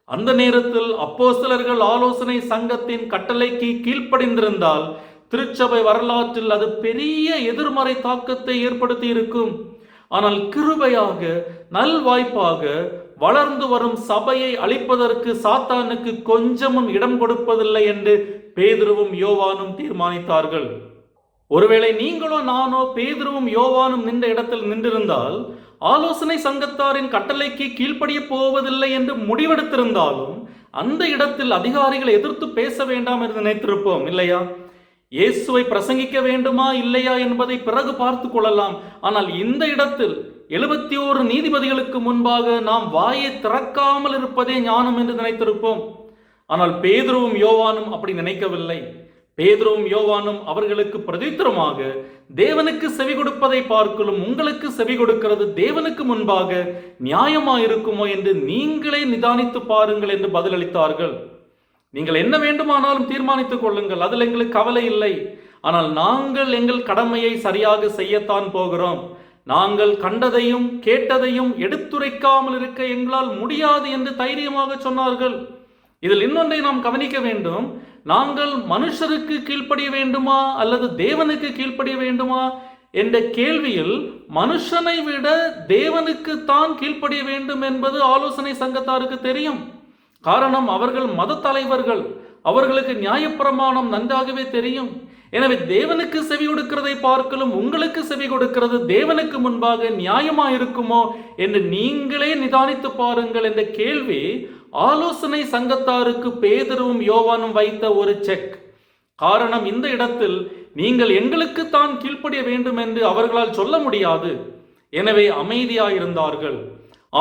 அந்த நேரத்தில் அப்போஸ்தலர்கள் ஆலோசனை சங்கத்தின் கட்டளைக்கு கீழ்ப்படிந்திருந்தால் திருச்சபை வரலாற்றில் அது பெரிய எதிர்மறை தாக்கத்தை ஏற்படுத்தி இருக்கும். ஆனால் கிருபையாக, நல்வாய்ப்பாக வளர்ந்து வரும் சபையை அழிப்பதற்கு சாத்தானுக்கு கொஞ்சமும் இடம் கொடுப்பதில்லை என்று பேதுருவும் யோவானும் தீர்மானித்தார்கள். ஒருவேளை நீங்களோ நானோ பேதுருவும் யோவானும் நின்ற இடத்தில் நின்றிருந்தால், ஆலோசனை சங்கத்தாரின் கட்டளைக்கு கீழ்ப்படிய போவதில்லை என்று முடிவெடுத்திருந்தாலும் அந்த இடத்தில் அதிகாரிகளை எதிர்த்து பேச வேண்டாம் என்று நினைத்திருப்போம் இல்லையா? இயேசுவை பிரசங்கிக்க வேண்டுமா இல்லையா என்பதை பிறகு பார்த்து கொள்ளலாம். ஆனால் இந்த இடத்தில் 71 நீதிபதிகளுக்கு முன்பாக நாம் வாயை திறக்காமல் இருப்பதே ஞானம் என்று நினைத்திருப்போம். ஆனால் பேதுருவும் யோவானும் அப்படி நினைக்கவில்லை. பேதுருவும் யோவானும் அவர்களுக்கு பிரதித்திரமாக, தேவனுக்கு செவி கொடுப்பதை பார்க்கலும் உங்களுக்கு செவி கொடுக்கிறது தேவனுக்கு முன்பாக நியாயமாயிருக்குமோ என்று நீங்களே நிதானித்து பாருங்கள் என்று பதிலளித்தார்கள். நீங்கள் என்ன வேண்டுமானாலும் தீர்மானித்துக் கொள்ளுங்கள், அதில் எங்களுக்கு கவலை இல்லை. ஆனால் நாங்கள் எங்கள் கடமையை சரியாக செய்யத்தான் போகிறோம். நாங்கள் கண்டதையும் கேட்டதையும் எடுத்துரைக்காமல் இருக்க எங்களால் முடியாது என்று தைரியமாக சொன்னார்கள். இதில் இன்னொன்றை நாம் கவனிக்க வேண்டும். நாங்கள் மனுஷருக்கு கீழ்ப்படிய வேண்டுமா அல்லது தேவனுக்கு கீழ்ப்படிய வேண்டுமா என்ற கேள்வியில் மனுஷனை விட தேவனுக்கு தான் கீழ்ப்படிய வேண்டும் என்பது ஆலோசனை சங்கத்தாருக்கு தெரியும். காரணம், அவர்கள் மத தலைவர்கள், அவர்களுக்கு நியாயப்பிரமாணம் நன்றாகவே தெரியும். எனவே தேவனுக்கு செவி கொடுக்கிறதை பார்க்கலும் உங்களுக்கு செவி கொடுக்கிறது தேவனுக்கு முன்பாக நியாயமா இருக்குமோ என்று நீங்களே நிதானித்து பாருங்கள் என்ற கேள்வி ஆலோசனை சங்கத்தாருக்கு பேதுருவும் யோவானும் வைத்த ஒரு செக். காரணம், இந்த இடத்தில் நீங்கள் எங்களுக்கு தான் கீழ்ப்படிய வேண்டும் என்று அவர்களால் சொல்ல முடியாது. எனவே அமைதியாயிருந்தார்கள்.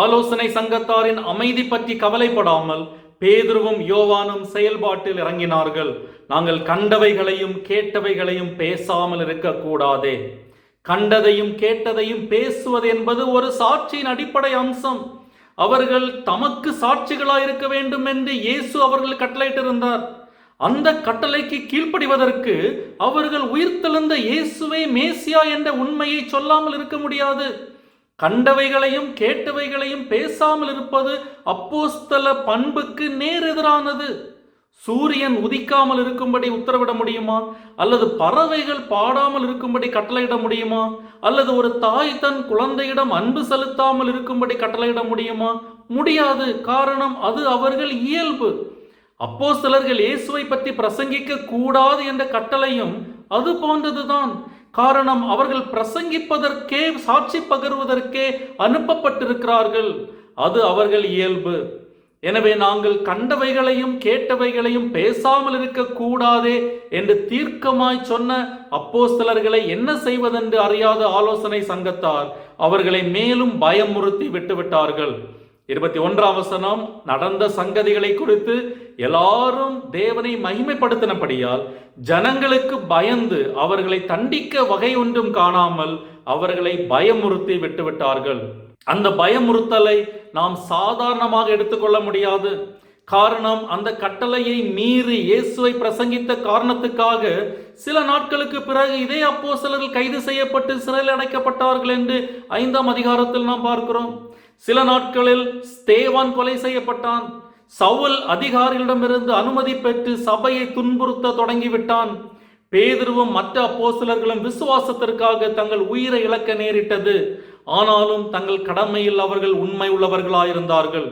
ஆலோசனை சங்கத்தாரின் அமைதி பற்றி கவலைப்படாமல் பேதுருவும் யோவானும் செயல்பாட்டில் இறங்கினார்கள். நாங்கள் கண்டவைகளையும் கேட்டவைகளையும் பேசாமல் இருக்கக்கூடாதே. கண்டதையும் கேட்டதையும் பேசுவது என்பது ஒரு சாட்சியின் அடிப்படை அம்சம். அவர்கள் தமக்கு சாட்சிகளாய் இருக்க வேண்டும் என்று இயேசு அவர்கள் கட்டளையிட்டிருந்தார். அந்த கட்டளைக்கு கீழ்ப்படிவதற்கு அவர்கள் உயிர்த்தெழுந்த இயேசுவே மேசியா என்ற உண்மையை சொல்லாமல் இருக்க முடியாது. கண்டவைகளையும் கேட்டவைகளையும் பேசாமல் இருப்பது அப்போஸ்தல பண்புக்கு நேர் எதிரானது. சூரியன் உதிக்காமல் இருக்கும்படி உத்தரவிட முடியுமா? அல்லது பறவைகள் பாடாமல் இருக்கும்படி கட்டளையிட முடியுமா? அல்லது ஒரு தாய் தன் குழந்தையிடம் அன்பு செலுத்தாமல் இருக்கும்படி கட்டளையிட முடியுமா? முடியாது. காரணம், அது அவர்கள் இயல்பு. அப்போஸ்தலர்கள் இயேசுவை பற்றி பிரசங்கிக்க கூடாது என்ற கட்டளையும் அது போன்றதுதான். காரணம், அவர்கள் பிரசங்கிப்பதற்கே சாட்சி பகர்வதற்கே அனுப்பப்பட்டிருக்கிறார்கள். அது அவர்கள் இயல்பு. எனவே நாங்கள் கண்டவைகளையும் கேட்டவைகளையும் பேசாமல் இருக்க கூடாதே என்று தீர்க்கமாய் சொன்ன அப்போஸ்தலர்களை என்ன செய்வதென்று அறியாத ஆலோசனை சங்கத்தார் அவர்களை மேலும் பயமுறுத்தி விட்டுவிட்டார்கள். 21ஆம் வசனம், நடந்த சங்கதிகளை குறித்து எல்லாரும் தேவனை மகிமைப்படுத்தினபடியால் ஜனங்களுக்கு பயந்து அவர்களை தண்டிக்க வகை ஒன்றும் காணாமல் அவர்களை பயமுறுத்தி விட்டுவிட்டார்கள். அந்த பயமுறுத்தலை நாம் சாதாரணமாக எடுத்துக்கொள்ள முடியாது. காரணம், அந்த கட்டளையை மீறி இயேசுவை பிரசங்கித்த காரணத்துக்காக சில நாட்களுக்கு பிறகு இதே அப்போஸ்தலர்கள் கைது செய்யப்பட்டு சிறையில் அடைக்கப்பட்டார்கள் என்று 5ஆம் அதிகாரத்தில் நாம் பார்க்கிறோம். சில நாட்களில் ஸ்தேவான் கொலை செய்யப்பட்டான். சவுல் அதிகாரிகளிடமிருந்து அனுமதி பெற்று சபையை துன்புறுத்த தொடங்கிவிட்டான். பேதுருவும் மற்ற அப்போஸ்தலர்களும் விசுவாசத்திற்காக தங்கள் உயிரை இழக்க நேரிட்டது. ஆனாலும் தங்கள் கடமையில் அவர்கள் உண்மை உள்ளவர்களாயிருந்தார்கள்.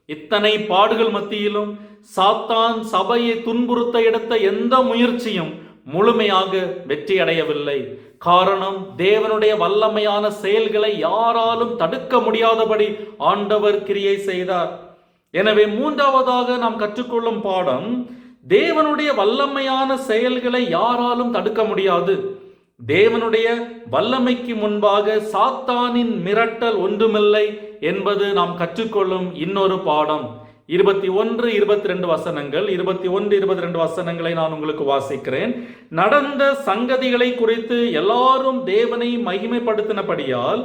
இத்தனை பாடுகள் மத்தியிலும் சாத்தான் சபையை துன்புறுத்த எடுத்த எந்த முயற்சியும் முழுமையாக வெற்றி அடையவில்லை. காரணம், தேவனுடைய வல்லமையான செயல்களை யாராலும் தடுக்க முடியாதபடி ஆண்டவர் கிரியை செய்தார். எனவே மூன்றாவதாக நாம் கற்றுக்கொள்ளும் பாடம், தேவனுடைய வல்லமையான செயல்களை யாராலும் தடுக்க முடியாது. தேவனுடைய வல்லமைக்கு முன்பாக சாத்தானின் மிரட்டல் ஒன்றுமில்லை என்பது நாம் கற்றுக்கொள்ளும் இன்னொரு பாடம். 21, 22 வசனங்கள், 21, 22 வசனங்களை நான் உங்களுக்கு வாசிக்கிறேன். நடந்த சங்கதிகளை குறித்து எல்லாரும் தேவனை மகிமைப்படுத்தினபடியால்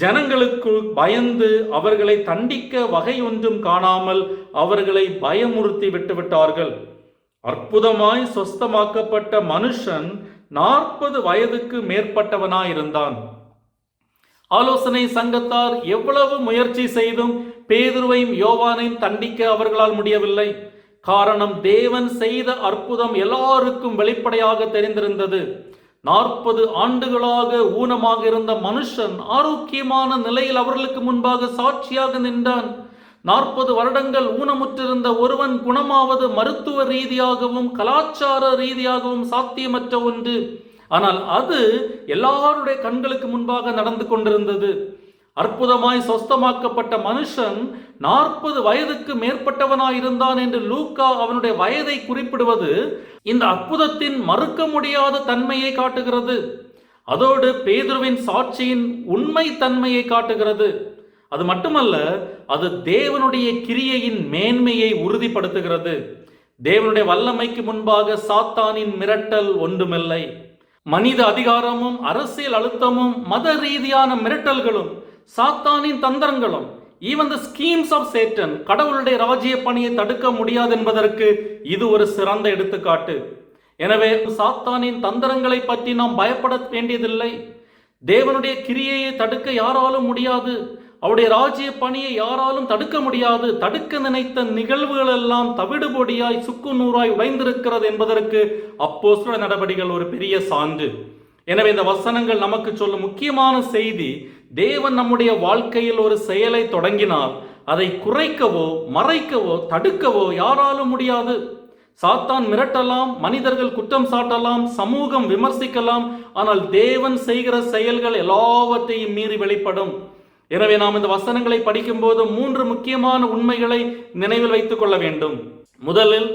ஜனங்களுக்கு பயந்து அவர்களை தண்டிக்க வகை ஒன்றும் காணாமல் அவர்களை பயமுறுத்தி விட்டுவிட்டார்கள். அற்புதமாய் சொஸ்தமாக்கப்பட்ட மனுஷன் 40 வயதுக்கு மேற்பட்டவனாயிருந்தான். ஆலோசனை சங்கத்தார் எவ்வளவு முயற்சி செய்தும் பேதுருவையும் யோவானையும் தண்டிக்க அவர்களால் முடியவில்லை. காரணம், தேவன் செய்த அற்புதம் எல்லாருக்கும் வெளிப்படையாக தெரிந்திருந்தது. 40 ஆண்டுகளாக ஊனமாக இருந்த மனுஷன் ஆரோக்கியமான நிலையில் அவர்களுக்கு முன்பாக சாட்சியாக நின்றான். 40 வருடங்கள் ஊனமுற்றிருந்த ஒருவன் குணமாவது மருத்துவ ரீதியாகவும் கலாச்சார ரீதியாகவும் சாத்தியமற்ற ஒன்று. ஆனால் அது எல்லாருடைய கண்களுக்கு முன்பாக நடந்து கொண்டிருந்தது. அற்புதமாய் சொஸ்தமாக்கப்பட்ட மனுஷன் 40 வயதுக்கு மேற்பட்டவனாயிருந்தான் என்று லூக்கா அவனுடைய வயதை குறிப்பிடுவது இந்த அற்புதத்தின் மறுக்க முடியாத தன்மையை காட்டுகிறது. அதோடு பேதுருவின் சாட்சியின் உண்மை தன்மையை காட்டுகிறது. அது மட்டுமல்ல, அது தேவனுடைய கிரியையின் மேன்மையை உறுதிப்படுத்துகிறது. தேவனுடைய வல்லமைக்கு முன்பாக சாத்தானின் மிரட்டல் ஒன்றுமில்லை. மனித அதிகாரமும் அரசியல் அழுத்தமும் மத ரீதியான மிரட்டல்களும் சாத்தானின் தந்திரங்களும் even the schemes of Satan கடவுளுடைய ராஜ்ய பணியை தடுக்க முடியாது என்பதற்கு இது ஒரு சிறந்த எடுத்துக்காட்டு. எனவே சாத்தானின் தந்திரங்களை பற்றி நாம் பயப்பட வேண்டியதில்லை. தேவனுடைய கிரியையை தடுக்க யாராலும் முடியாது. அவருடைய ராஜ்ய பணியை யாராலும் தடுக்க முடியாது. தடுக்க நினைத்த நிகழ்வுகள் எல்லாம் தவிடுபொடியாய் சுக்கு நூறாய் உடைந்திருக்கிறது என்பதற்கு அப்போஸ்தலர் நடபடிகள் ஒரு பெரிய சான்று. எனவே இந்த வசனங்கள் நமக்கு சொல்லும் முக்கியமான செய்தி, தேவன் நம்முடைய வாழ்க்கையில் ஒரு செயலை தொடங்கினால் அதை குறைக்கவோ மறைக்கவோ தடுக்கவோ யாராலும் முடியாது. சாத்தான் மிரட்டலாம், மனிதர்கள் குற்றம் சாட்டலாம், சமூகம் விமர்சிக்கலாம், ஆனால் தேவன் செய்கிற செயல்கள் எல்லாவற்றையும் மீறி வெளிப்படும். எனவே நாம் இந்த வசனங்களை படிக்கும்போது 3 முக்கியமான உண்மைகளை நினைவில் வைத்துக் கொள்ள வேண்டும். முதலில்,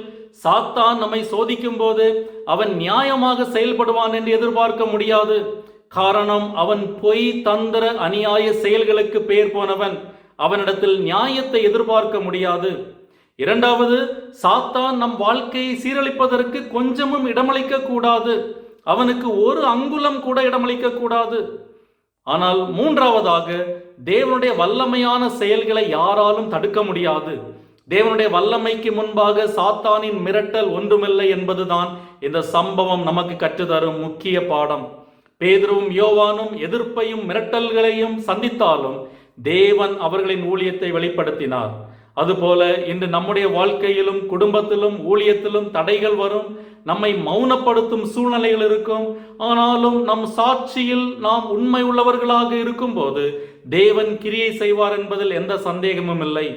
சாத்தான் நம்மை சோதிக்கும் போது அவன் நியாயமாக செயல்படுவான் என்று எதிர்பார்க்க முடியாது. காரணம், அவன் பொய், தந்திர, அநியாய செயல்களுக்கு பெயர் போனவன். அவனிடத்தில் நியாயத்தை எதிர்பார்க்க முடியாது. இரண்டாவது, சாத்தான் நம் வாழ்க்கையை சீரழிப்பதற்கு கொஞ்சமும் இடமளிக்க கூடாது. அவனுக்கு ஒரு அங்குலம் கூட இடமளிக்க கூடாது. ஆனால் மூன்றாவதாக, தேவனுடைய வல்லமையான செயல்களை யாராலும் தடுக்க முடியாது. தேவனுடைய வல்லமைக்கு முன்பாக சாத்தானின் மிரட்டல் ஒன்றுமில்லை என்பதுதான் இந்த சம்பவம் நமக்கு கற்றுத்தரும் முக்கிய பாடம். பேதுருவும் யோவானும் எதிர்ப்பையும் மிரட்டல்களையும் சந்தித்தாலும் தேவன் அவர்களின் ஊழியத்தை வெளிப்படுத்தினார். அதுபோல இன்று நம்முடைய வாழ்க்கையிலும் குடும்பத்திலும் ஊழியத்திலும் தடைகள் வரும், நம்மை மௌனப்படுத்தும் சூழ்நிலைகள் இருக்கும். ஆனாலும் நம் சாட்சியில் நாம் உண்மை உள்ளவர்களாக இருக்கும்போது தேவன் கிரியை செய்வார் என்பதில் எந்த சந்தேகமும் இல்லை.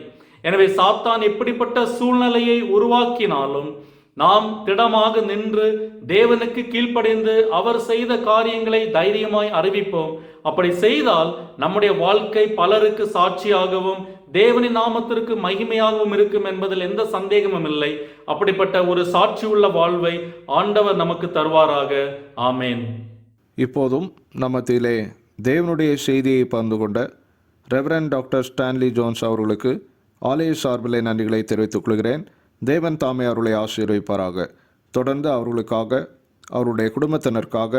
எனவே சாத்தான் எப்படிப்பட்ட சூழ்நிலையை உருவாக்கினாலும் நாம் திடமாக நின்று தேவனுக்கு கீழ்ப்படிந்து அவர் செய்த காரியங்களை தைரியமாய் அறிவிப்போம். அப்படி செய்தால் நம்முடைய வாழ்க்கை பலருக்கு சாட்சியாகவும் தேவனின் நாமத்திற்கு மகிமையாகவும் இருக்கும் என்பதில் எந்த சந்தேகமும் இல்லை. அப்படிப்பட்ட ஒரு சாட்சியுள்ள வாழ்வை ஆண்டவர் நமக்கு தருவாராக. ஆமேன். இப்போதும் நம்மத்திலே தேவனுடைய செய்தியை பகிர்ந்து கொண்ட ரெவரண்ட் டாக்டர் ஸ்டான்லி ஜோன்ஸ் அவர்களுக்கு ஆலய சார்பிலே நன்றிகளை தெரிவித்துக் கொள்கிறேன். தேவன் தாமே அவர்களை ஆசீர்வதிப்பாராக. தொடர்ந்து அவர்களுக்காக, அவருடைய குடும்பத்தினருக்காக,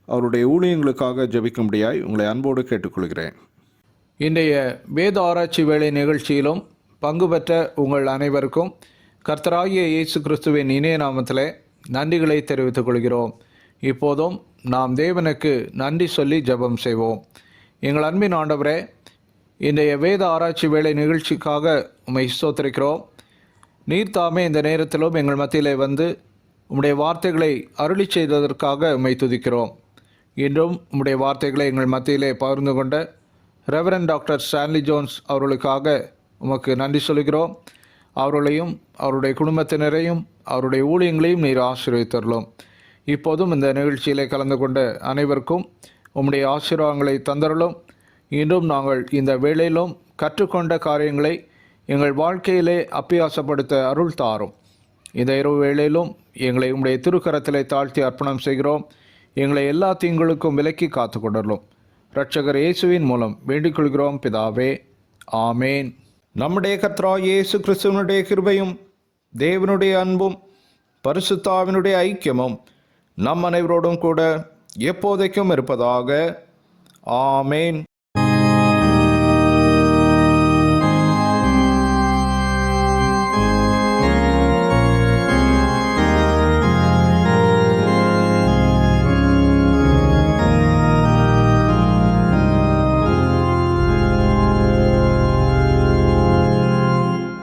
அவருடைய ஊழியங்களுக்காக ஜெபிக்கும்படியாய் உங்களை அன்போடு கேட்டுக்கொள்கிறேன். இன்றைய வேத ஆராய்ச்சி வேலை நிகழ்ச்சியிலும் பங்கு பெற்ற உங்கள் அனைவருக்கும் கர்த்தராகிய இயேசு கிறிஸ்துவின் இணைய நாமத்திலே நன்றிகளை தெரிவித்துக் கொள்கிறோம். இப்போதும் நாம் தேவனுக்கு நன்றி சொல்லி ஜெபம் செய்வோம். எங்கள் அன்பின் ஆண்டவரே, இன்றைய வேத ஆராய்ச்சி வேலை நிகழ்ச்சிக்காக உம்மை ஸ்தோத்திரிக்கிறோம். நீர் தாமே இந்த நேரத்திலும் எங்கள் மத்தியிலே வந்து உம்முடைய வார்த்தைகளை அருளி செய்ததற்காக உம்மை துதிக்கிறோம். இன்றும் உம்முடைய வார்த்தைகளை எங்கள் மத்தியிலே பகிர்ந்து கொண்ட ரெவரண்ட் டாக்டர் ஸ்டான்லி ஜோன்ஸ் அவர்களுக்காக உமக்கு நன்றி சொல்கிறோம். அவர்களையும் அவருடைய குடும்பத்தினரையும் அவருடைய ஊழியங்களையும் நீர் ஆசீர்வதித்தருளும். இப்போதும் இந்த நிகழ்ச்சியிலே கலந்து கொண்ட அனைவருக்கும் உம்முடைய ஆசீர்வாதங்களை தந்தருளும். இன்றும் நாங்கள் இந்த வேளையிலும் கற்றுக்கொண்ட காரியங்களை எங்கள் வாழ்க்கையிலே அப்பியாசப்படுத்த அருள் தாரும். இந்த இரவு வேளையிலும் எங்களை உம்முடைய திருக்கரத்திலே தாழ்த்தி அர்ப்பணம் செய்கிறோம். எங்களை எல்லா தீங்களுக்கும் விலக்கி காத்து கொண்டருளும். இரட்சகர் இயேசுவின் மூலம் வேண்டிக் கொள்கிறோம் பிதாவே, ஆமேன். நம்முடைய கர்த்தராகிய இயேசு கிறிஸ்துவினுடைய கிருபையும் தேவனுடைய அன்பும் பரிசுத்தாவினுடைய ஐக்கியமும் நம் அனைவரோடும் கூட எப்போதைக்கும் இருப்பதாக. ஆமேன்.